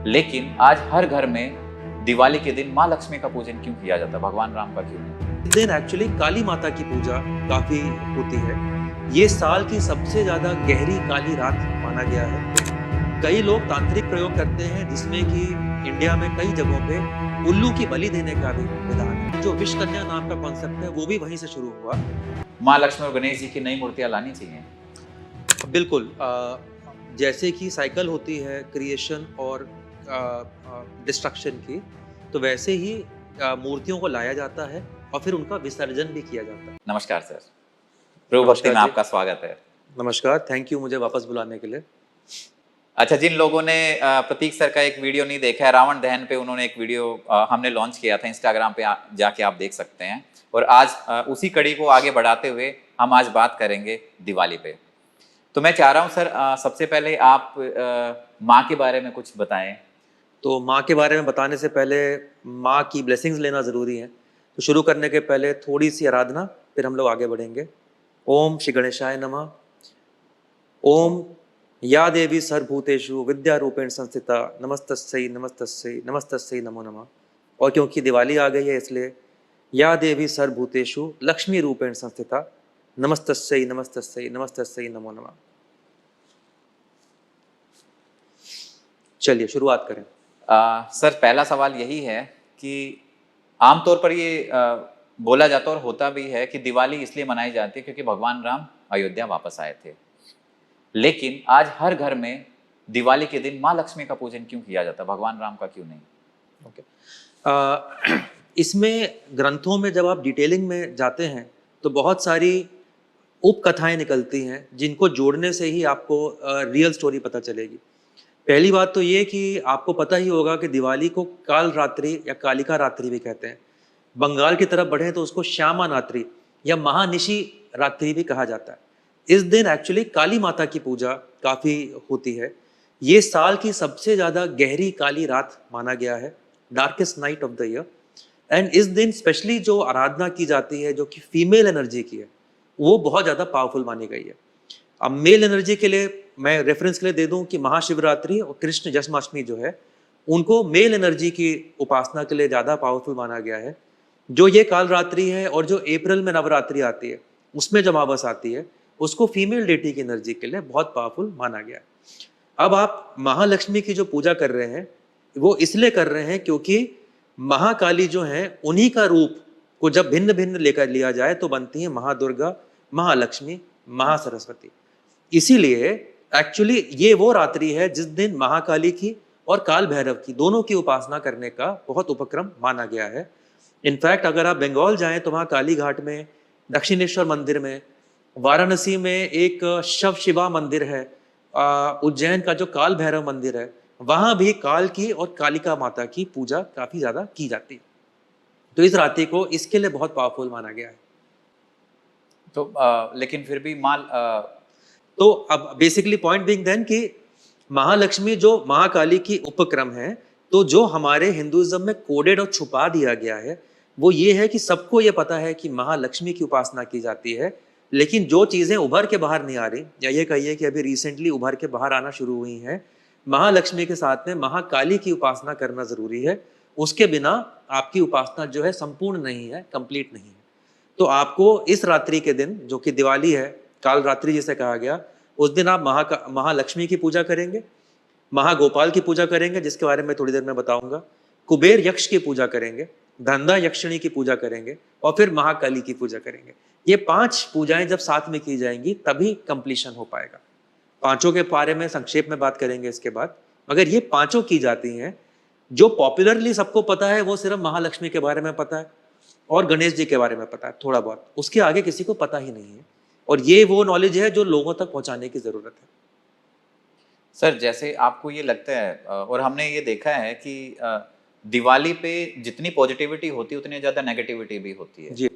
लेकिन आज हर घर में दिवाली के दिन माँ लक्ष्मी का पूजन क्यों किया जाता है, भगवान राम का क्यों नहीं? इस दिन एक्चुअली काली माता की पूजा काफी होती है। ये साल की सबसे ज्यादा गहरी काली रात माना गया है। कई लोग तांत्रिक प्रयोग करते हैं जिसमें कि इंडिया में कई जगहों पे उल्लू की बलि देने का भी विधान है। जो विश्वकन्या नाम का कॉन्सेप्ट है वो भी वहीं से शुरू हुआ। माँ लक्ष्मी और गणेश जी की नई मूर्तियां लानी चाहिए। बिल्कुल, जैसे कि साइकिल होती है क्रिएशन और डिस्ट्रक्शन की, तो वैसे ही मूर्तियों को लाया जाता है और फिर उनका विसर्जन भी किया जाता है। नमस्कार सर, प्रभु भक्ति में नमस्कार जी। आपका स्वागत है। नमस्कार, थैंक यू मुझे वापस बुलाने के लिए। अच्छा, जिन लोगों ने प्रतीक सर का एक वीडियो नहीं देखा है, रावण दहन पे उन्होंने एक वीडियो हमने लॉन्च किया था इंस्टाग्राम पे, जाके आप देख सकते हैं। और आज उसी कड़ी को आगे बढ़ाते हुए हम आज बात करेंगे दिवाली पे। तो मैं चाह रहा हूँ सर, सबसे पहले आप माँ के बारे में कुछ बताएं। तो माँ के बारे में बताने से पहले माँ की ब्लेसिंग्स लेना ज़रूरी है। तो शुरू करने के पहले थोड़ी सी आराधना, फिर हम लोग आगे बढ़ेंगे। ओम श्री गणेशाय नमः। ओम या देवी सर्वभूतेषु विद्या रूपेण संस्थिता नमस्तस्यै नमस्तस्यै नमस्तस्यै नमो नमः। और क्योंकि दिवाली आ गई है इसलिए या देवी सर्वभूतेषु लक्ष्मी रूपेण संस्थिता नमस्तस्यै नमस्तस्यै नमस्तस्यै नमो नमः। चलिए शुरुआत करें। सर, पहला सवाल यही है कि आमतौर पर ये बोला जाता और होता भी है कि दिवाली इसलिए मनाई जाती है क्योंकि भगवान राम अयोध्या वापस आए थे। लेकिन आज हर घर में दिवाली के दिन माँ लक्ष्मी का पूजन क्यों किया जाता है, भगवान राम का क्यों नहीं? ओके, इसमें ग्रंथों में जब आप डिटेलिंग में जाते हैं तो बहुत सारी उपकथाएं निकलती हैं जिनको जोड़ने से ही आपको रियल स्टोरी पता चलेगी। पहली बात तो ये कि आपको पता ही होगा कि दिवाली को काल रात्रि या कालिका रात्रि भी कहते हैं। बंगाल की तरफ बढ़े तो उसको श्यामा रात्रि या महानिशि रात्रि भी कहा जाता है। इस दिन एक्चुअली काली माता की पूजा काफ़ी होती है। ये साल की सबसे ज़्यादा गहरी काली रात माना गया है, darkest night of the year. And इस दिन स्पेशली जो आराधना की जाती है जो कि फीमेल एनर्जी की है, वो बहुत ज़्यादा पावरफुल मानी गई है। अब मेल एनर्जी के लिए मैं रेफरेंस के लिए दे दूं कि महाशिवरात्रि और कृष्ण जन्माष्टमी जो है उनको मेल एनर्जी की उपासना के लिए ज़्यादा पावरफुल माना गया है। जो ये काल रात्रि है और जो अप्रैल में नवरात्रि आती है उसमें जब अमावस आती है उसको फीमेल डेटी की एनर्जी के लिए बहुत पावरफुल माना गया है। अब आप महालक्ष्मी की जो पूजा कर रहे हैं वो इसलिए कर रहे हैं क्योंकि महाकाली जो है उन्हीं का रूप को जब भिन्न भिन्न लेकर लिया जाए तो बनती है महादुर्गा, महालक्ष्मी, महासरस्वती। इसीलिए एक्चुअली ये वो रात्रि है जिस दिन महाकाली की और काल भैरव की दोनों की उपासना करने का बहुत उपक्रम माना गया है। इनफैक्ट अगर आप बंगाल जाएं तो वहाँ काली घाट में, दक्षिणेश्वर मंदिर में, वाराणसी में एक शव शिवा मंदिर है, उज्जैन का जो काल भैरव मंदिर है वहाँ भी काल की और कालिका माता की पूजा काफी ज्यादा की जाती है। तो इस रात्रि को इसके लिए बहुत पावरफुल माना गया है। तो लेकिन फिर भी तो अब बेसिकली पॉइंट बीइंग देन कि महालक्ष्मी जो महाकाली की उपक्रम है, तो जो हमारे हिंदुइज्म में कोडेड और छुपा दिया गया है वो ये है कि सबको ये पता है कि महालक्ष्मी की उपासना की जाती है, लेकिन जो चीजें उभर के बाहर नहीं आ रही या ये कहिए कि अभी रिसेंटली उभर के बाहर आना शुरू हुई हैं, महालक्ष्मी के साथ में महाकाली की उपासना करना जरूरी है। उसके बिना आपकी उपासना जो है संपूर्ण नहीं है, कंप्लीट नहीं है। तो आपको इस रात्रि के दिन जो कि दिवाली है, काल रात्रि जिसे कहा गया, उस दिन आप महालक्ष्मी की पूजा करेंगे, महागोपाल की पूजा करेंगे जिसके बारे में थोड़ी देर में बताऊंगा, कुबेर यक्ष की पूजा करेंगे, धंधा यक्षिणी की पूजा करेंगे और फिर महाकाली की पूजा करेंगे। ये 5 पूजाएं जब साथ में की जाएंगी तभी कंप्लीशन हो पाएगा। पांचों के बारे में संक्षेप में बात करेंगे इसके बाद। मगर ये पांचों की जाती हैं, जो पॉपुलरली सबको पता है वो सिर्फ महालक्ष्मी के बारे में पता है और गणेश जी के बारे में पता है थोड़ा बहुत, उसके आगे किसी को पता ही नहीं है। और ये वो नॉलेज है जो लोगों तक पहुंचाने की जरूरत है। सर, जैसे आपको ये लगता है और हमने ये देखा है कि दिवाली पे जितनी पॉजिटिविटी होती है उतनी ज्यादा नेगेटिविटी भी होती है। जी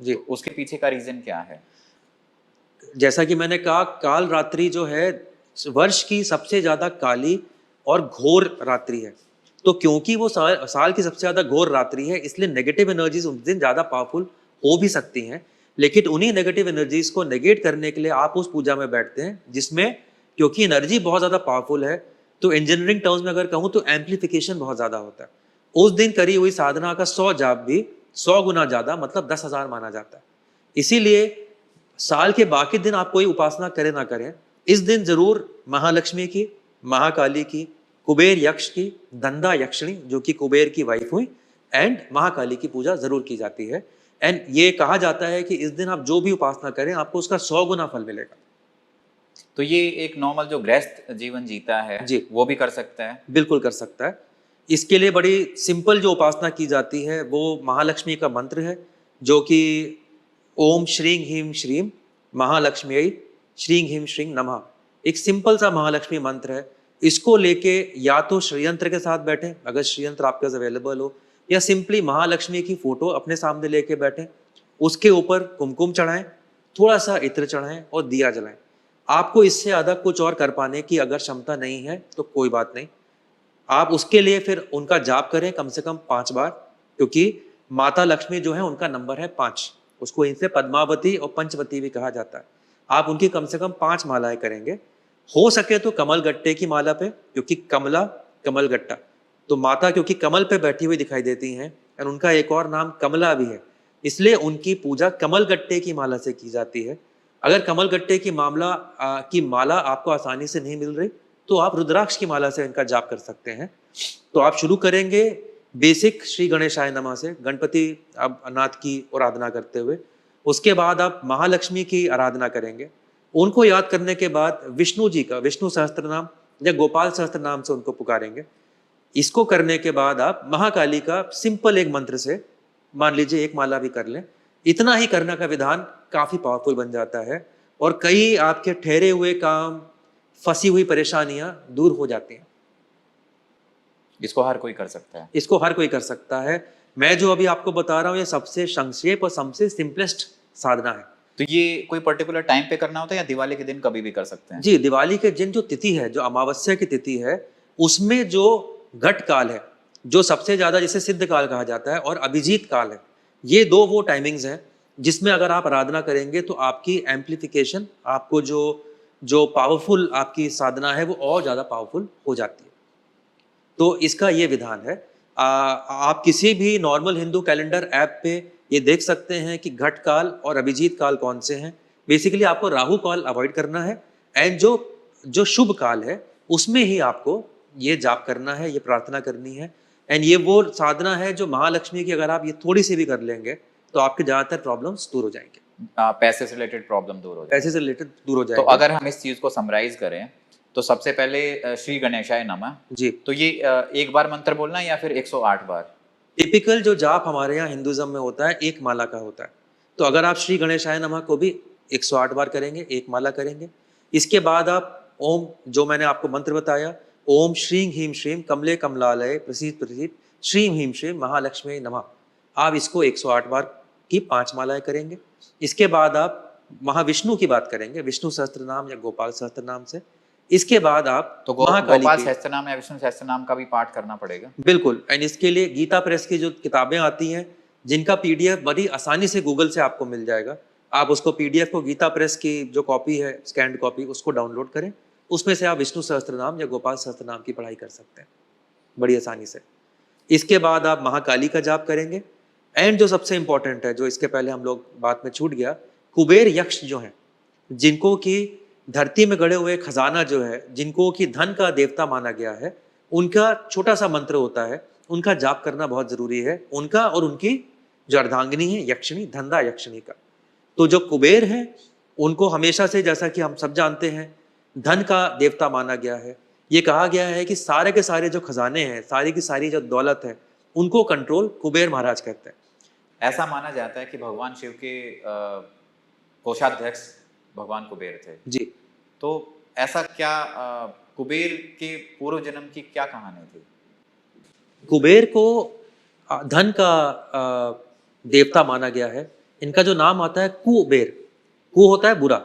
जी। तो उसके पीछे का रीजन क्या है? जैसा कि मैंने कहा, काल रात्रि जो है वर्ष की सबसे ज्यादा काली और घोर रात्रि है। तो क्योंकि वो साल की सबसे ज्यादा घोर रात्रि है इसलिए नेगेटिव एनर्जीज उस दिन ज्यादा पावरफुल हो भी सकती हैं। लेकिन उन्हीं नेगेटिव एनर्जीज को नेगेट करने के लिए आप उस पूजा में बैठते हैं जिसमें, क्योंकि एनर्जी बहुत ज्यादा पावरफुल है, तो इंजीनियरिंग टर्म्स में अगर कहूँ तो एम्पलीफिकेशन बहुत ज्यादा होता है। उस दिन करी हुई साधना का 100 जाप भी 100 गुना ज्यादा, मतलब 10,000 माना जाता है। इसीलिए साल के बाकी दिन आप कोई उपासना करें ना करें, इस दिन जरूर महालक्ष्मी की, महाकाली की, कुबेर यक्ष की, धंधा यक्षिणी जो कि कुबेर की वाइफ हुई, एंड महाकाली की पूजा जरूर की जाती है। एंड ये कहा जाता है कि इस दिन आप जो भी उपासना करें आपको उसका 100 गुना फल मिलेगा। तो ये एक नॉर्मल जो गृहस्थ जीवन जीता है जी, वो भी कर सकता है? बिल्कुल कर सकता है। इसके लिए बड़ी सिंपल जो उपासना की जाती है वो महालक्ष्मी का मंत्र है, जो कि ओम श्रीं ह्रीं श्रीं महालक्ष्मी श्रीं ह्रीं श्रीं नमः। एक सिंपल सा महालक्ष्मी मंत्र है। इसको लेके या तो श्रीयंत्र के साथ बैठें अगर श्रीयंत्र आपके पास अवेलेबल हो, या सिंपली महालक्ष्मी की फोटो अपने सामने लेके बैठें, उसके ऊपर कुमकुम चढ़ाएं, थोड़ा सा इत्र चढ़ाएं और दिया जलाएं। आपको इससे ज़्यादा कुछ और कर पाने की अगर क्षमता नहीं है तो कोई बात नहीं, आप उसके लिए फिर उनका जाप करें कम से कम 5 बार, क्योंकि माता लक्ष्मी जो है उनका नंबर है 5, उसको इनसे पद्मावती और पंचवती भी कहा जाता है। आप उनकी कम से कम 5 मालाएं करेंगे। हो सके तो कमल गट्टे की माला पे, क्योंकि कमला कमल गट्टा, तो माता क्योंकि कमल पे बैठी हुई दिखाई देती हैं और उनका एक और नाम कमला भी है, इसलिए उनकी पूजा कमल गट्टे की माला से की जाती है। अगर कमल गट्टे की माला आपको आसानी से नहीं मिल रही तो आप रुद्राक्ष की माला से इनका जाप कर सकते हैं। तो आप शुरू करेंगे बेसिक श्री गणेशाय नमः से, गणपति नाथ की आराधना करते हुए। उसके बाद आप महालक्ष्मी की आराधना करेंगे। उनको याद करने के बाद विष्णु जी का विष्णु सहस्त्र नाम या गोपाल सहस्त्र नाम से उनको पुकारेंगे। इसको करने के बाद आप महाकाली का सिंपल एक मंत्र से, मान लीजिए एक माला भी कर लें, इतना ही करने का विधान काफी पावरफुल बन जाता है और कई आपके ठहरे हुए काम, फंसी हुई परेशानियां दूर हो जाती हैं। इसको हर कोई कर सकता है? इसको हर कोई कर सकता है। मैं जो अभी आपको बता रहा हूँ ये सबसे संक्षेप और सबसे सिंपलेस्ट साधना है। तो ये कोई पर्टिकुलर टाइम पे करना होता है या दिवाली के दिन कभी भी कर सकते हैं? जी, दिवाली के दिन जो तिथि है, जो अमावस्या की तिथि है, उसमें जो घट काल है, जो सबसे ज्यादा जिसे सिद्ध काल कहा जाता है, और अभिजीत काल है, ये दो वो टाइमिंग्स हैं जिसमें अगर आप आराधना करेंगे तो आपकी एम्पलीफिकेशन, आपको जो पावरफुल आपकी साधना है वो और ज्यादा पावरफुल हो जाती है। तो इसका ये विधान है। आप किसी भी नॉर्मल हिंदू कैलेंडर ऐप पे ये देख सकते हैं कि घट काल और अभिजीत काल कौन से हैं। बेसिकली आपको राहु काल अवॉइड करना है, एंड जो शुभ काल है उसमें ही आपको ये जाप करना है, ये प्रार्थना करनी है। एंड ये वो साधना है जो महालक्ष्मी की अगर आप ये थोड़ी सी भी कर लेंगे तो आपके ज्यादातर प्रॉब्लम्स दूर हो जाएंगे। पैसे से रिलेटेड प्रॉब्लम दूर हो जाएगी। पैसे से रिलेटेड दूर हो तो जाएगा। अगर हम इस चीज को समराइज करें तो सबसे पहले श्री गणेशाय नमः जी, तो ये एक बार मंत्र बोलना है या फिर 108 बार? टिपिकल जो जाप हमारे यहाँ हिंदुज्म में होता है एक माला का होता है। तो अगर आप श्री गणेशाय नमः को भी 108 बार करेंगे, एक माला करेंगे। इसके बाद आप ओम, जो मैंने आपको मंत्र बताया, ओम श्रीं ह्रीं श्रीं कमले कमलालय प्रसीद प्रसीद श्रीं ह्रीं श्रीं महालक्ष्मी नमः, आप इसको 108 बार की 5 मालाएं करेंगे। इसके बाद आप महाविष्णु की बात करेंगे, विष्णु सहस्त्र नाम या गोपाल सहस्त्र नाम से। इसके बाद आप तो महाकाली गोपाल की, सहस्त्र नाम या विष्णु सहस्त्र नाम का भी पाठ करना पड़ेगा? बिल्कुल। एंड इसके लिए गीता प्रेस की जो किताबें आती हैं, जिनका पीडीएफ बड़ी आसानी से गूगल से आपको मिल जाएगा, आप उसको पीडीएफ को, गीता प्रेस की जो कॉपी है, स्कैंड कॉपी, उसको डाउनलोड करें। उसमें से आप विष्णु सहस्त्र नाम या गोपाल सहस्त्र नाम की पढ़ाई कर सकते हैं बड़ी आसानी से। इसके बाद आप महाकाली का जाप करेंगे। एंड जो सबसे इंपॉर्टेंट है, जो इसके पहले हम लोग बात में छूट गया, कुबेर यक्ष जो हैं, जिनको कि धरती में गड़े हुए खजाना जो है, जिनको कि धन का देवता माना गया है, उनका छोटा सा मंत्र होता है, उनका जाप करना बहुत जरूरी है। उनका और उनकी जो अर्धांगिनी है यक्षिणी, धंधा यक्षिणी का। तो जो कुबेर हैं उनको हमेशा से, जैसा कि हम सब जानते हैं, धन का देवता माना गया है। ये कहा गया है कि सारे के सारे जो खजाने हैं, सारी की सारी जो दौलत है, उनको कंट्रोल कुबेर महाराज करते हैं। ऐसा माना जाता है कि भगवान शिव के कोषाध्यक्ष भगवान कुबेर थे। जी, तो ऐसा क्या कुबेर के पूर्व जन्म की क्या कहानी थी? कुबेर को धन का देवता माना गया है। इनका जो नाम आता है कुबेर, कु होता है बुरा,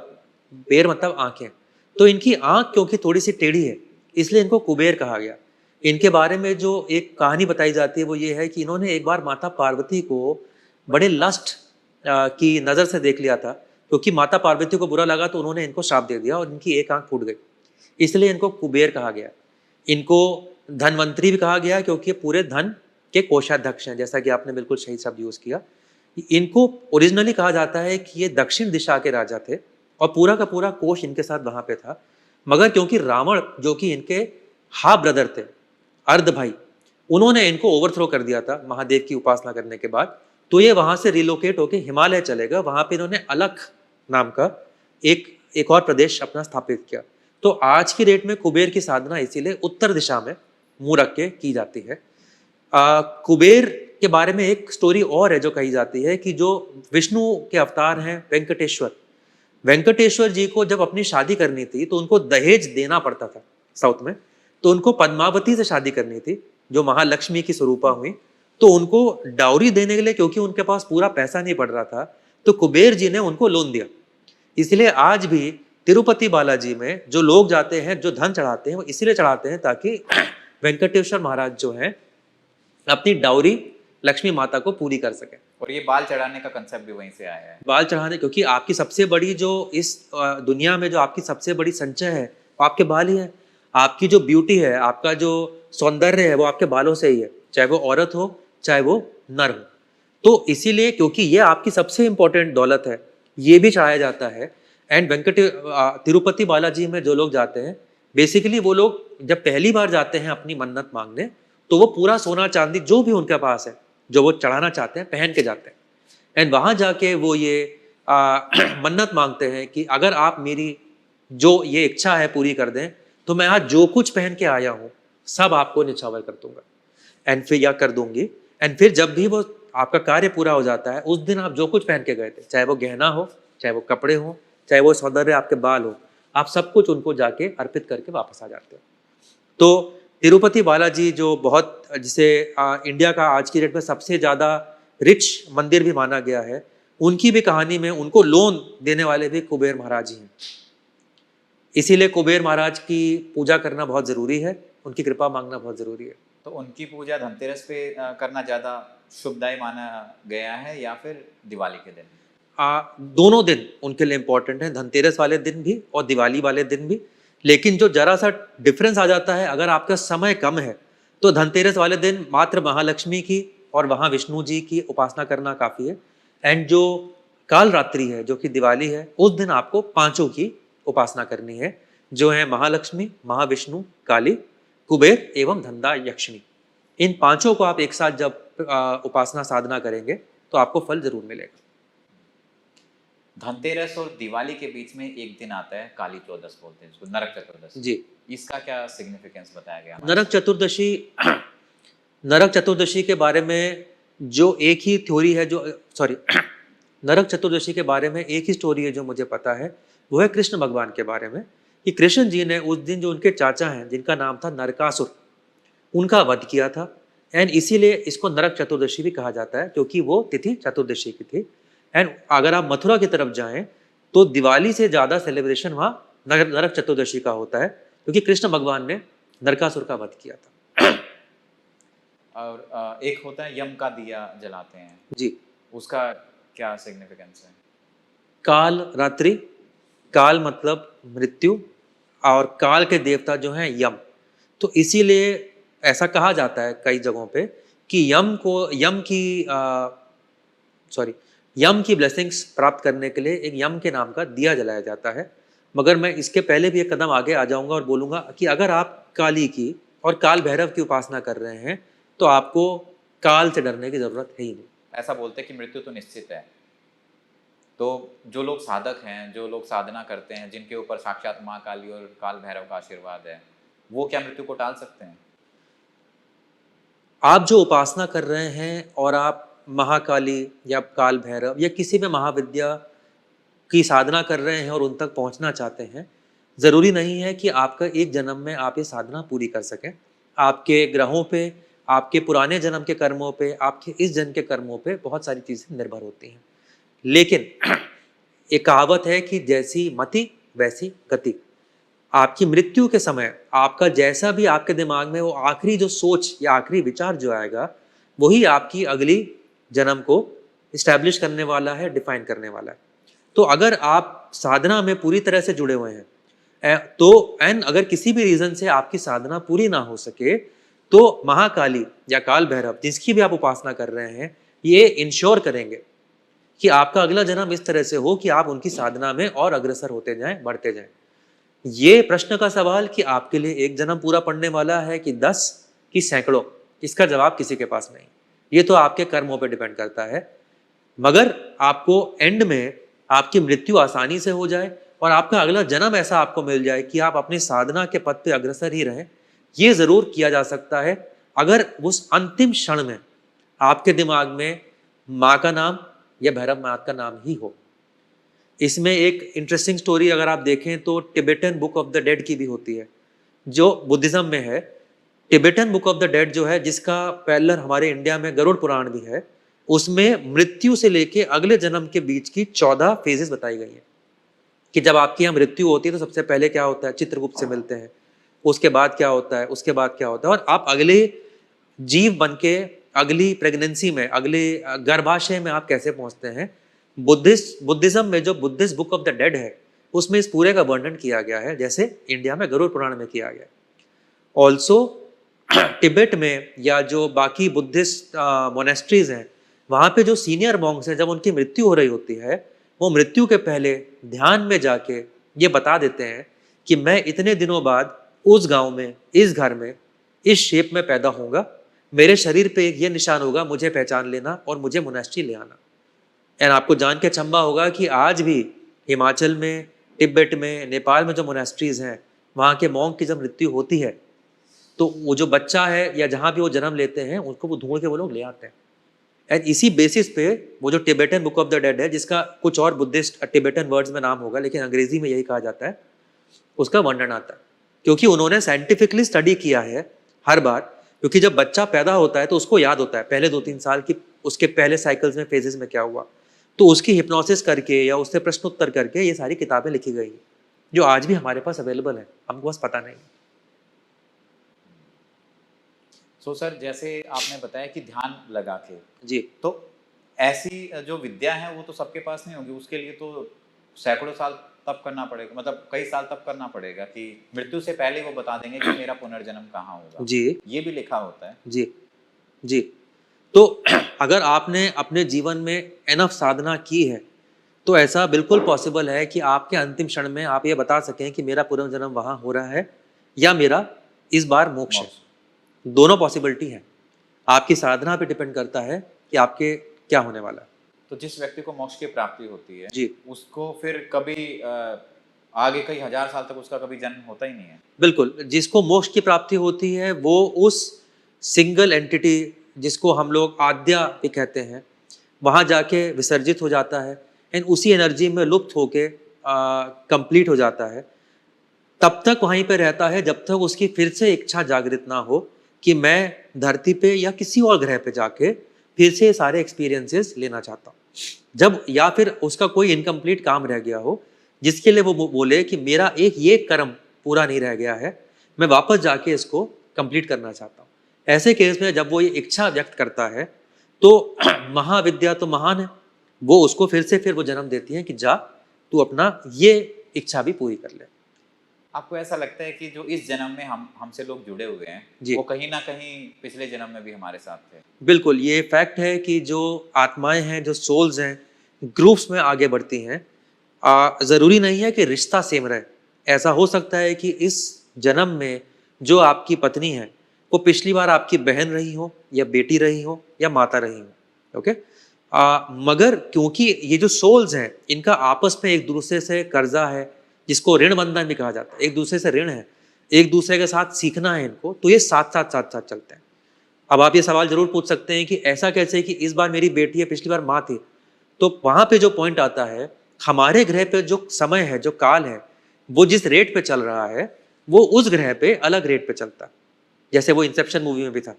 बेर मतलब आंखें, तो इनकी आंख क्योंकि थोड़ी सी टेढ़ी है इसलिए इनको कुबेर कहा गया। इनके बारे में जो एक कहानी बताई जाती है वो ये है कि इन्होंने एक बार माता पार्वती को बड़े लस्ट की नज़र से देख लिया था, क्योंकि माता पार्वती को बुरा लगा तो उन्होंने इनको श्राप दे दिया और इनकी एक आंख फूट गई, इसलिए इनको कुबेर कहा गया। इनको धनवंतरी भी कहा गया क्योंकि ये पूरे धन के कोषाध्यक्ष हैं, जैसा कि आपने बिल्कुल सही शब्द यूज किया। इनको ओरिजिनली कहा जाता है कि ये दक्षिण दिशा के राजा थे और पूरा का पूरा कोष इनके साथ वहां पे था, मगर क्योंकि रावण जो कि इनके हाफ ब्रदर थे, अर्ध भाई, उन्होंने इनको ओवरथ्रो कर दिया था महादेव की उपासना करने के बाद, तो ये वहां से रिलोकेट होकर हिमालय चले गए। वहां पे इन्होंने अलख नाम का एक और प्रदेश अपना स्थापित किया। तो आज की डेट में कुबेर की साधना इसीलिए उत्तर दिशा में मुंह रख के की जाती है। कुबेर के बारे में एक स्टोरी और है जो कही जाती है कि जो विष्णु के अवतार हैं वेंकटेश्वर जी को जब अपनी शादी करनी थी तो उनको दहेज देना पड़ता था साउथ में। तो उनको पद्मावती से शादी करनी थी जो महालक्ष्मी की स्वरूपा हुई, तो उनको डाउरी देने के लिए क्योंकि उनके पास पूरा पैसा नहीं पड़ रहा था, तो कुबेर जी ने उनको लोन दिया। इसलिए आज भी तिरुपति बालाजी में जो लोग जाते हैं, जो धन चढ़ाते हैं, वो इसलिए चढ़ाते हैं ताकि वेंकटेश्वर महाराज जो हैं अपनी डाउरी लक्ष्मी माता को पूरी कर सके। और ये बाल चढ़ाने का कंसेप्ट भी वहीं से आया है। बाल चढ़ाने, क्योंकि आपकी सबसे बड़ी जो इस दुनिया में जो आपकी सबसे बड़ी संचय है वो आपके बाल ही है। आपकी जो ब्यूटी है, आपका जो सौंदर्य है, वो आपके बालों से ही है, चाहे वो औरत हो चाहे वो नर हो। तो इसीलिए क्योंकि ये आपकी सबसे इंपॉर्टेंट दौलत है, ये भी चढ़ाया जाता है। एंड तिरुपति बालाजी में जो लोग जाते हैं, बेसिकली वो लोग जब पहली बार जाते हैं अपनी मन्नत मांगने, तो वो पूरा सोना चांदी जो भी उनके पास है, जो वो चढ़ाना चाहते हैं, पहन के जाते हैं। एंड वहां जाके वो ये मन्नत मांगते हैं कि अगर आप मेरी जो ये इच्छा है पूरी कर दें, तो मैं आज जो कुछ पहन के आया हूं सब आपको निछावर कर दूंगा, एंड फिर या कर दूंगी। एंड फिर जब भी वो आपका कार्य पूरा हो जाता है, उस दिन आप जो कुछ पहन के गए थे, चाहे वो गहना हो, चाहे वो कपड़े हो, चाहे वो सौंदर्य आपके बाल हो, आप सब कुछ उनको जाके अर्पित करके वापस आ जाते हो। तो तिरुपति बालाजी जो बहुत, जिसे इंडिया का आज की डेट में सबसे ज्यादा रिच मंदिर भी माना गया है, उनकी भी कहानी में उनको लोन देने वाले भी कुबेर महाराज ही हैं। इसीलिए कुबेर महाराज की पूजा करना बहुत जरूरी है, उनकी कृपा मांगना बहुत जरूरी है। तो उनकी पूजा धनतेरस पे करना ज्यादा शुभदायी माना गया है या फिर दिवाली के दिन? दोनों दिन उनके लिए इंपॉर्टेंट है, धनतेरस वाले दिन भी और दिवाली वाले दिन भी। लेकिन जो जरा सा डिफरेंस आ जाता है, अगर आपका समय कम है तो धनतेरस वाले दिन मात्र महालक्ष्मी की और वहाँ विष्णु जी की उपासना करना काफ़ी है। एंड जो काल रात्रि है, जो कि दिवाली है, उस दिन आपको पांचों की उपासना करनी है, जो है महालक्ष्मी, महाविष्णु, काली, कुबेर एवं धनदा यक्षिणी। इन पांचों को आप एक साथ जब उपासना साधना करेंगे तो आपको फल जरूर मिलेगा। धनतेरस और दिवाली के बीच में एक दिन आता है काली चौदस बोलते हैं इसको, नरक चतुर्दशी जी, इसका क्या सिग्निफिकेंस बताया गया? नरक चतुर्दशी के बारे में जो एक ही थ्योरी है, नरक चतुर्दशी के बारे में एक ही स्टोरी है जो मुझे पता है, वो है कृष्ण भगवान के बारे में, कि कृष्ण जी ने उस दिन जो उनके चाचा हैं जिनका नाम था नरकासुर, उनका वध किया था। एंड इसीलिए इसको नरक चतुर्दशी भी कहा जाता है, क्योंकि वो तिथि चतुर्दशी की थी। एंड अगर आप मथुरा की तरफ जाएं तो दिवाली से ज्यादा सेलिब्रेशन वहाँ नरक चतुर्दशी का होता है, क्योंकि कृष्ण भगवान ने नरकासुर का वध किया था। और एक होता है यम का दिया जलाते हैं जी, उसका क्या सिग्निफिकेंस है? काल रात्रि, काल मतलब मृत्यु, और काल के देवता जो हैं यम, तो इसीलिए ऐसा कहा जाता है कई जगहों पे कि यम की ब्लेसिंग्स प्राप्त करने के लिए एक यम के नाम का दिया जलाया जाता है। मगर मैं इसके पहले भी एक कदम आगे आ जाऊंगा और बोलूंगा कि अगर आप काली की और काल भैरव की उपासना कर रहे हैं तो आपको काल से डरने की जरूरत है ही नहीं। ऐसा बोलते हैं कि मृत्यु तो निश्चित है, तो जो लोग साधक हैं, जो लोग साधना करते हैं, जिनके ऊपर साक्षात माँ काली और काल भैरव का आशीर्वाद है, वो क्या मृत्यु को टाल सकते हैं? आप जो उपासना कर रहे हैं और आप महाकाली या काल भैरव या किसी भी महाविद्या की साधना कर रहे हैं और उन तक पहुंचना चाहते हैं, जरूरी नहीं है कि आपका एक जन्म में आप ये साधना पूरी कर सकें। आपके ग्रहों पे, आपके पुराने जन्म के कर्मों पे, आपके इस जन्म के कर्मों पे बहुत सारी चीजें निर्भर होती हैं। लेकिन एक कहावत है कि जैसी मति वैसी गति। आपकी मृत्यु के समय आपका जैसा भी आपके दिमाग में वो आखिरी जो सोच या आखिरी विचार जो आएगा, वही आपकी अगली जन्म को इस्टेब्लिश करने वाला है, डिफाइन करने वाला है। तो अगर आप साधना में पूरी तरह से जुड़े हुए हैं तो एंड अगर किसी भी रीजन से आपकी साधना पूरी ना हो सके तो महाकाली या काल भैरव जिसकी भी आप उपासना कर रहे हैं, ये इंश्योर करेंगे कि आपका अगला जन्म इस तरह से हो कि आप उनकी साधना में और अग्रसर होते जाएं, बढ़ते जाएं। ये प्रश्न का सवाल कि आपके लिए एक जन्म पूरा पड़ने वाला है कि 10 कि सैकड़ों, इसका जवाब किसी के पास नहीं। ये तो आपके कर्मों पे डिपेंड करता है। मगर आपको एंड में आपकी मृत्यु आसानी से हो जाए और आपका अगला जन्म ऐसा आपको मिल जाए कि आप अपनी साधना के पथ पे अग्रसर ही रहें, ये जरूर किया जा सकता है अगर उस अंतिम क्षण में आपके दिमाग में माँ का नाम या भैरव नाथ का नाम ही हो। इसमें एक इंटरेस्टिंग स्टोरी अगर आप देखें तो Tibetan book of the dead की भी होती है, जो बुद्धिज्म में है। Tibetan book of the dead जो है, जिसका पैरेलल हमारे इंडिया में गरुड़ पुराण भी है, उसमें मृत्यु से लेके अगले जन्म के बीच की 14 फेजेस बताई गई हैं कि जब आपकी यहाँ मृत्यु होती है तो सबसे पहले क्या होता है, चित्रगुप्त से मिलते हैं, उसके बाद क्या होता है, उसके बाद क्या होता है, और आप अगले जीव बन के अगली प्रेगनेंसी में, अगले गर्भाशय में आप कैसे पहुंचते हैं। बुद्धिज्म में जो Buddhist book of the dead है उसमें इस पूरे का वर्णन किया गया है, जैसे इंडिया में गरुड़ पुराण में किया गया। ऑल्सो तिब्बत में या जो बाकी बुद्धिस्ट मोनेस्ट्रीज हैं, वहाँ पे जो सीनियर मॉन्क्स हैं, जब उनकी मृत्यु हो रही होती है, वो मृत्यु के पहले ध्यान में जाके ये बता देते हैं कि मैं इतने दिनों बाद उस गांव में, इस घर में, इस शेप में पैदा होऊंगा, मेरे शरीर पे ये निशान होगा, मुझे पहचान लेना और मुझे मोनेस्ट्री ले आना। एंड आपको जान के अचंभा होगा कि आज भी हिमाचल में, तिब्बत में, नेपाल में जो मोनेस्ट्रीज हैं, वहाँ के मॉन्क की जब मृत्यु होती है तो वो जो बच्चा है या जहाँ भी वो जन्म लेते हैं उनको वो ढूंढ के वो लोग ले आते हैं। एंड इसी बेसिस पे वो जो Tibetan book of the dead है, जिसका कुछ और बुद्धिस्ट टिबेटन वर्ड्स में नाम होगा लेकिन अंग्रेजी में यही कहा जाता है, उसका वर्णन आता है। क्योंकि उन्होंने साइंटिफिकली स्टडी किया है हर बार, क्योंकि जब बच्चा पैदा होता है तो उसको याद होता है पहले 2-3 साल की उसके पहले साइकिल्स में, फेजेस में क्या हुआ, तो उसकी हिप्नोसिस करके या उससे प्रश्न उत्तर करके ये सारी किताबें लिखी गई हैं, जो आज भी हमारे पास अवेलेबल है, हमको बस पता नहीं। सो सर, जैसे आपने बताया कि ध्यान लगा के जी, तो ऐसी जो विद्या है वो तो सबके पास नहीं होगी, उसके लिए तो सैकड़ों साल तप करना पड़ेगा, मतलब कई साल तप करना पड़ेगा कि मृत्यु से पहले वो बता देंगे कि मेरा पुनर्जन्म कहाँ होगा। जी, ये भी लिखा होता है। जी, जी। तो अगर आपने अपने जीवन में एनफ साधना की है तो ऐसा बिल्कुल पॉसिबल है कि आपके अंतिम क्षण में आप ये बता सकें कि मेरा पुनर्जन्म वहाँ हो रहा है या मेरा इस बार मोक्ष है। दोनों पॉसिबिलिटी है, आपकी साधना पे डिपेंड करता है कि आपके क्या होने वाला है। तो जिस व्यक्ति को मोक्ष की प्राप्ति होती है जी, उसको फिर कभी आगे कई हजार साल तक उसका कभी जन्म होता ही नहीं है। बिल्कुल, जिसको मोक्ष की प्राप्ति होती है वो उस सिंगल एंटिटी जिसको हम लोग आद्या भी कहते हैं, वहाँ जाके विसर्जित हो जाता है एंड उसी एनर्जी में लुप्त होके कंप्लीट हो जाता है। तब तक वहीं पे रहता है जब तक उसकी फिर से इच्छा जागृत ना हो कि मैं धरती पे या किसी और ग्रह पे जाके फिर से सारे एक्सपीरियंसेस लेना चाहता हूँ। जब या फिर उसका कोई इनकम्प्लीट काम रह गया हो जिसके लिए वो बोले कि मेरा ये कर्म पूरा नहीं रह गया है, मैं वापस जाके इसको कंप्लीट करना चाहता हूँ। ऐसे केस में जब वो ये इच्छा व्यक्त करता है तो महाविद्या तो महान है, वो उसको फिर वो जन्म देती है कि जा तू अपना ये इच्छा भी पूरी कर ले। आपको ऐसा लगता है कि जो इस जन्म में हमसे लोग जुड़े हुए हैं वो कहीं ना कहीं पिछले जन्म में भी हमारे साथ थे? बिल्कुल, ये फैक्ट है कि जो आत्माएं हैं, जो सोल्स हैं, ग्रुप्स में आगे बढ़ती हैं। ज़रूरी नहीं है कि रिश्ता सेम रहे। ऐसा हो सकता है कि इस जन्म में जो आपकी पत्नी है वो पिछली बार आपकी बहन रही हो या बेटी रही हो या माता रही हो। ओके, मगर क्योंकि ये जो सोल्स हैं इनका आपस में एक दूसरे से कर्जा है, जिसको ऋण बंधन भी कहा जाता है, एक दूसरे से ऋण है, एक दूसरे के साथ सीखना है इनको, तो ये साथ साथ चलते हैं। अब आप ये सवाल जरूर पूछ सकते हैं कि ऐसा कैसे कि इस बार मेरी बेटी है, पिछली बार माँ थी। तो वहां पे जो पॉइंट आता है, हमारे ग्रह पे जो समय है, जो काल है, वो जिस रेट पे चल रहा है वो उस ग्रह पे अलग रेट पे चलता है, जैसे वो इंसेप्शन मूवी में भी था।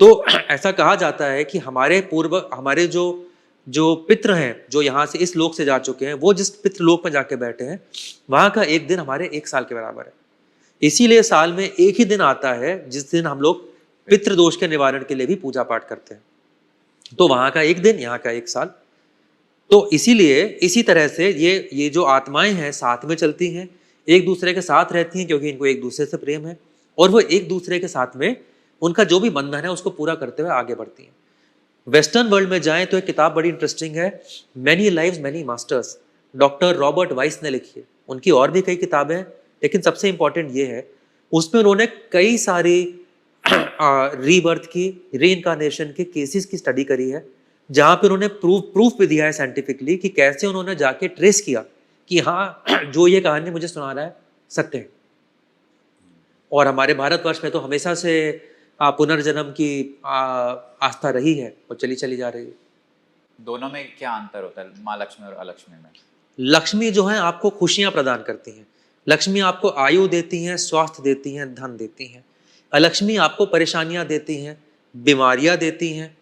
तो ऐसा कहा जाता है कि हमारे पूर्व, हमारे जो पितृ हैं, जो यहाँ से इस लोक से जा चुके हैं, वो जिस पितृ लोक में जाके बैठे हैं, वहां का एक दिन हमारे 1 साल के बराबर है। इसीलिए साल में एक ही दिन आता है जिस दिन हम लोग पितृदोष के निवारण के लिए भी पूजा पाठ करते हैं। तो वहां का एक दिन, यहाँ का 1 साल। तो इसीलिए इसी तरह से ये जो आत्माएं हैं साथ में चलती हैं, एक दूसरे के साथ रहती हैं क्योंकि इनको एक दूसरे से प्रेम है, और वो एक दूसरे के साथ में उनका जो भी बंधन है उसको पूरा करते हुए आगे बढ़ती हैं। वेस्टर्न वर्ल्ड में जाएं तो एक किताब बड़ी इंटरेस्टिंग है, many lives many masters, doctor Robert vice ने लिखी है। उनकी और भी कई किताबें हैं, लेकिन सबसे इंपॉर्टेंट ये है, उसमें उन्होंने कई सारी रीबर्थ की, रीइंकारनेशन के केसेस की स्टडी करी है, जहां पे उन्होंने प्रूफ भी दिया है साइंटिफिकली कि कैसे उन्होंने जाके ट्रेस किया कि हाँ जो ये कहानी मुझे सुना रहा है सत्य है। और हमारे भारतवर्ष में तो हमेशा से पुनर्जन्म की आस्था रही है और चली चली जा रही है। दोनों में क्या अंतर होता है, माँ लक्ष्मी और अलक्ष्मी में? लक्ष्मी जो है आपको खुशियां प्रदान करती हैं, लक्ष्मी आपको आयु देती हैं, स्वास्थ्य देती हैं, धन देती हैं। अलक्ष्मी आपको परेशानियां देती हैं, बीमारियां देती हैं,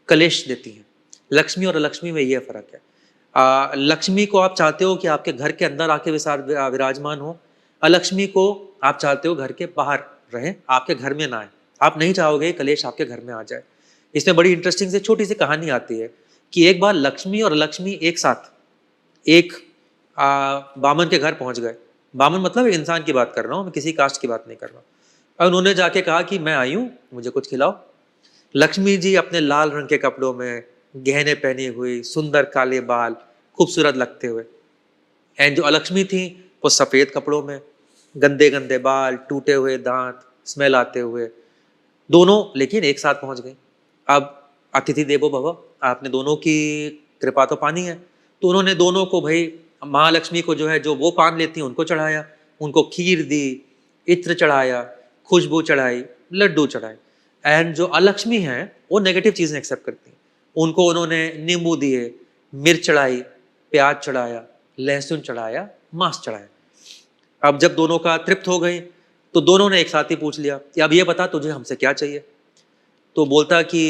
कलेश देती हैं। लक्ष्मी और अलक्ष्मी में यह फर्क है। लक्ष्मी को आप चाहते हो कि आपके घर के अंदर आके विराजमान हो, अलक्ष्मी को आप चाहते हो घर के बाहर रहें, आपके घर में ना आए। आप नहीं चाहोगे कलेश आपके घर में आ जाए। इसमें बड़ी इंटरेस्टिंग से छोटी सी कहानी आती है कि एक बार लक्ष्मी और अलक्ष्मी एक साथ एक बामन के घर पहुंच गए। बामन मतलब एक इंसान की बात कर रहा हूँ, मैं किसी कास्ट की बात नहीं कर रहा हूँ। और उन्होंने जाके कहा कि मैं आई हूँ, मुझे कुछ खिलाओ। लक्ष्मी जी अपने लाल रंग के कपड़ों में, गहने पहनी हुई, सुंदर काले बाल, खूबसूरत लगते हुए। एंड जो अलक्ष्मी थी वो सफ़ेद कपड़ों में, गंदे गंदे बाल, टूटे हुए दांत, स्मेल आते हुए, दोनों लेकिन एक साथ पहुंच गई। अब अतिथि देवो भव, आपने दोनों की कृपा तो पानी है, तो उन्होंने दोनों को, भाई महालक्ष्मी को जो है, जो वो पान लेती हैं उनको चढ़ाया, उनको खीर दी, इत्र चढ़ाया, खुशबू चढ़ाई, लड्डू चढ़ाए। एंड जो अलक्ष्मी हैं वो नेगेटिव चीज़ें एक्सेप्ट करती हैं, उनको उन्होंने नींबू दिए, मिर्च चढ़ाई, प्याज चढ़ाया, लहसुन चढ़ाया, मांस चढ़ाया। अब जब दोनों का तृप्त हो गई तो दोनों ने एक साथ ही पूछ लिया कि अब ये बता तुझे हमसे क्या चाहिए। तो बोलता कि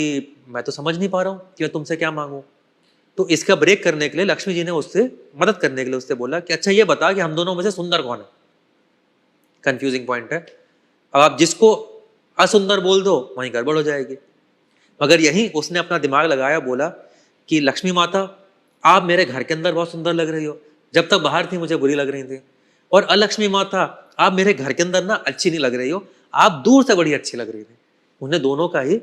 मैं तो समझ नहीं पा रहा हूँ कि मैं तुमसे क्या मांगूं। तो इसका ब्रेक करने के लिए लक्ष्मी जी ने उससे मदद करने के लिए उससे बोला कि अच्छा ये बता कि हम दोनों में से सुंदर कौन है। कंफ्यूजिंग पॉइंट है। अब आप जिसको असुंदर बोल दो वहीं गड़बड़ हो जाएगी। मगर यही उसने अपना दिमाग लगाया, बोला कि लक्ष्मी माता आप मेरे घर के अंदर बहुत सुंदर लग रही हो, जब तक बाहर थी मुझे बुरी लग रही थी। और अलक्ष्मी माता आप मेरे घर के अंदर ना अच्छी नहीं लग रही हो, आप दूर से बड़ी अच्छी लग रही थी। उन्हें दोनों का ही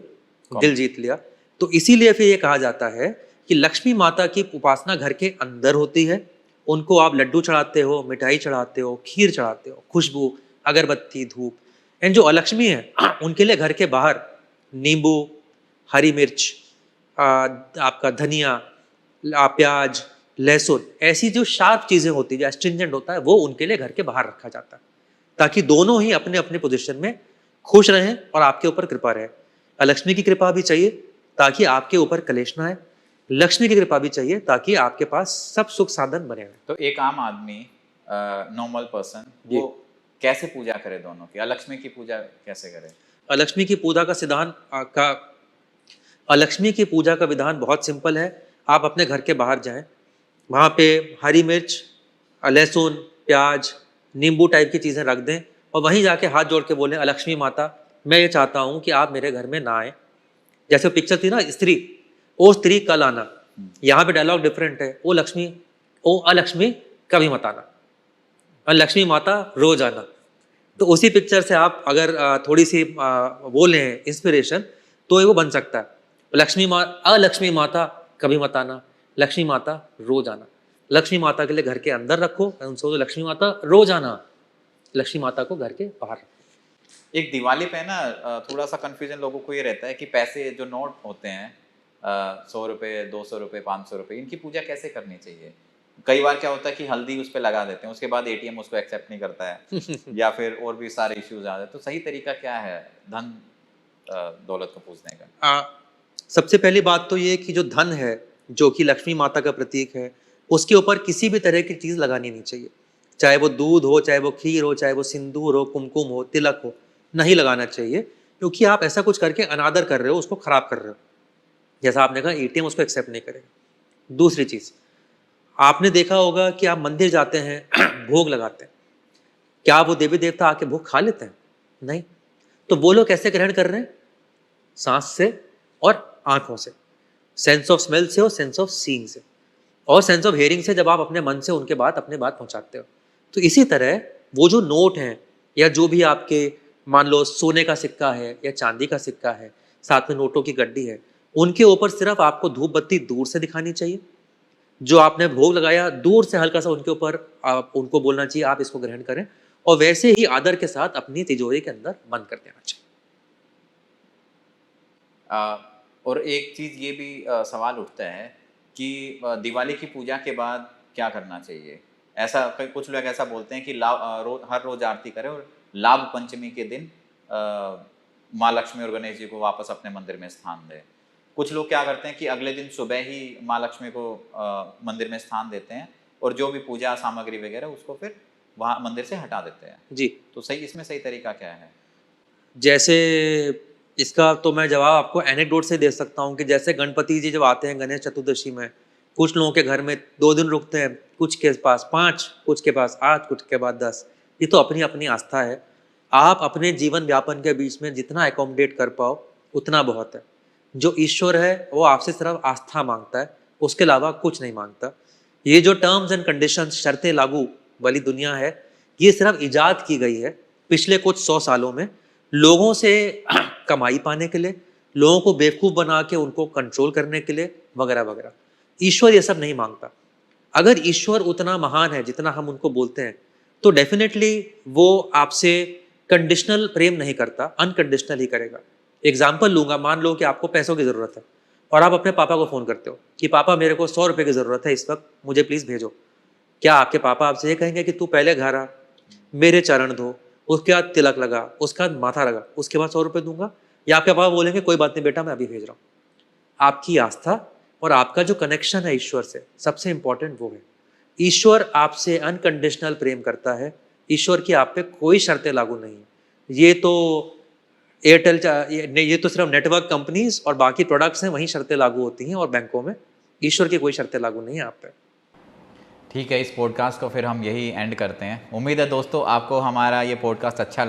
दिल जीत लिया। तो इसीलिए फिर ये कहा जाता है कि लक्ष्मी माता की उपासना घर के अंदर होती है। उनको आप लड्डू चढ़ाते हो, मिठाई चढ़ाते हो, खीर चढ़ाते हो, खुशबू, अगरबत्ती, धूप। एंड जो अलक्ष्मी है उनके लिए घर के बाहर नींबू, हरी मिर्च, आपका धनिया, प्याज, लहसुन, ऐसी जो शार्प चीजें होती है, जो एस्ट्रिंजेंट होता है, वो उनके लिए घर के बाहर रखा जाता है, ताकि दोनों ही अपने अपने पोजीशन में खुश रहें और आपके ऊपर कृपा रहे। लक्ष्मी की कृपा भी चाहिए ताकि आपके ऊपर कलेश ना आए, लक्ष्मी की कृपा भी चाहिए ताकि आपके पास सब सुख साधन बने रहें। तो एक आम आदमी, नॉर्मल पर्सन, वो कैसे पूजा करे दोनों की? अलक्ष्मी की पूजा कैसे करे? अलक्ष्मी की पूजा का सिद्धांत अलक्ष्मी की पूजा का विधान बहुत सिंपल है। आप अपने घर के बाहर जाएं, वहाँ पे हरी मिर्च, लहसुन, प्याज, नींबू टाइप की चीज़ें रख दें और वहीं जाके हाथ जोड़ के बोलें, अलक्ष्मी माता मैं ये चाहता हूँ कि आप मेरे घर में ना आए। जैसे पिक्चर थी ना स्त्री, ओ स्त्री कल आना, यहाँ पे डायलॉग डिफरेंट है, ओ लक्ष्मी, ओ अलक्ष्मी कभी मत आना, और लक्ष्मी माता रोज आना। तो उसी पिक्चर से आप अगर थोड़ी सी वो लें इंस्पिरेशन, तो वो बन सकता है अलक्ष्मी माता कभी मत आना, लक्ष्मी माता रोज आना। लक्ष्मी माता के लिए घर के अंदर रखो, उनसे तो लक्ष्मी माता रोज आना, लक्ष्मी माता को घर के बाहर रखो। एक दिवाली पे ना थोड़ा सा कंफ्यूजन लोगों को ये रहता है कि पैसे जो नोट होते हैं 100 रुपये, 200 रुपये, 500 रुपये, इनकी पूजा कैसे करनी चाहिए? कई बार क्या होता है कि हल्दी उस पर लगा देते हैं, उसके बाद एटीएम उसको एक्सेप्ट नहीं करता है या फिर और भी सारे इश्यूज आ जाते हैं। तो सही तरीका क्या है धन दौलत को पूजने का? सबसे पहली बात तो ये कि जो धन है, जो कि लक्ष्मी माता का प्रतीक है, उसके ऊपर किसी भी तरह की चीज़ लगानी नहीं चाहिए। चाहे वो दूध हो, चाहे वो खीर हो, चाहे वो सिंदूर हो, कुमकुम हो, तिलक हो, नहीं लगाना चाहिए, क्योंकि आप ऐसा कुछ करके अनादर कर रहे हो, उसको खराब कर रहे हो। जैसा आपने कहा एटीएम उसको एक्सेप्ट नहीं करेगा। दूसरी चीज़, आपने देखा होगा कि आप मंदिर जाते हैं भोग लगाते हैं, क्या वो देवी देवता आके भोग खा लेते हैं? नहीं। तो वो लोग कैसे ग्रहण कर रहे हैं? सांस से और आंखों से, सेंस ऑफ स्मेल से और सेंस ऑफ सीइंग से और सेंस ऑफ हियरिंग से, जब आप अपने मन से उनके बात अपने बात पहुंचाते हो। तो इसी तरह वो जो नोट हैं या जो भी आपके मान लो सोने का सिक्का है या चांदी का सिक्का है, साथ में नोटों की गड्डी है, उनके ऊपर सिर्फ आपको धूप बत्ती दूर से दिखानी चाहिए। जो आपने भोग लगाया दूर से हल्का सा उनके ऊपर आप उनको बोलना चाहिए आप इसको ग्रहण करें, और वैसे ही आदर के साथ अपनी तिजोरी के अंदर बंद कर देना चाहिए। और एक चीज़ ये भी सवाल उठता है कि दिवाली की पूजा के बाद क्या करना चाहिए? ऐसा कुछ लोग ऐसा बोलते हैं कि हर रोज आरती करें और लाभ पंचमी के दिन माँ लक्ष्मी और गणेश जी को वापस अपने मंदिर में स्थान दें। कुछ लोग क्या करते हैं कि अगले दिन सुबह ही माँ लक्ष्मी को मंदिर में स्थान देते हैं और जो भी पूजा सामग्री वगैरह उसको फिर वहाँ मंदिर से हटा देते हैं। जी, तो इसमें सही तरीका क्या है? जैसे इसका तो मैं जवाब आपको एनेक्डोट से दे सकता हूँ कि जैसे गणपति जी जब आते हैं गणेश चतुर्दशी में, कुछ लोगों के घर में 2 दिन रुकते हैं, कुछ के पास 5, कुछ के पास 8, कुछ के बाद 10। ये तो अपनी अपनी आस्था है। आप अपने जीवन व्यापन के बीच में जितना एकोमोडेट कर पाओ उतना बहुत है। जो ईश्वर है वो आपसे सिर्फ आस्था मांगता है, उसके अलावा कुछ नहीं मांगता। ये जो टर्म्स एंड कंडीशंस, शर्तें लागू वाली दुनिया है, ये सिर्फ इजाद की गई है पिछले कुछ 100 सालों में लोगों से कमाई पाने के लिए, लोगों को बेवकूफ़ बना के उनको कंट्रोल करने के लिए, वगैरह वगैरह। ईश्वर ये सब नहीं मांगता। अगर ईश्वर उतना महान है जितना हम उनको बोलते हैं, तो डेफिनेटली वो आपसे कंडीशनल प्रेम नहीं करता, अनकंडीशनल ही करेगा। एग्जाम्पल लूंगा, मान लो कि आपको पैसों की ज़रूरत है और आप अपने पापा को फ़ोन करते हो कि पापा मेरे को 100 रुपये की ज़रूरत है इस वक्त, मुझे प्लीज़ भेजो। क्या आपके पापा आपसे ये कहेंगे कि तू पहले घर आ, मेरे चरण धो, उसके बाद तिलक लगा, उसके बाद माथा लगा, उसके बाद 100 रुपये दूंगा? या आपके पापा बोलेंगे कोई बात नहीं बेटा मैं अभी भेज रहा हूँ? आपकी आस्था और आपका जो कनेक्शन है ईश्वर से, सबसे इंपॉर्टेंट वो है। ईश्वर आपसे अनकंडीशनल प्रेम करता है। ईश्वर की आप पे कोई शर्तें लागू नहीं है। ये तो एयरटेल ये तो सिर्फ नेटवर्क कंपनीज और बाकी प्रोडक्ट्स हैं, वहीं शर्तें लागू होती हैं, और बैंकों में ईश्वर की कोई शर्तें लागू नहीं है आप पे। ठीक है, इस पॉडकास्ट को फिर हम यही एंड करते हैं। उम्मीद है दोस्तों आपको हमारा ये पॉडकास्ट अच्छा लगा।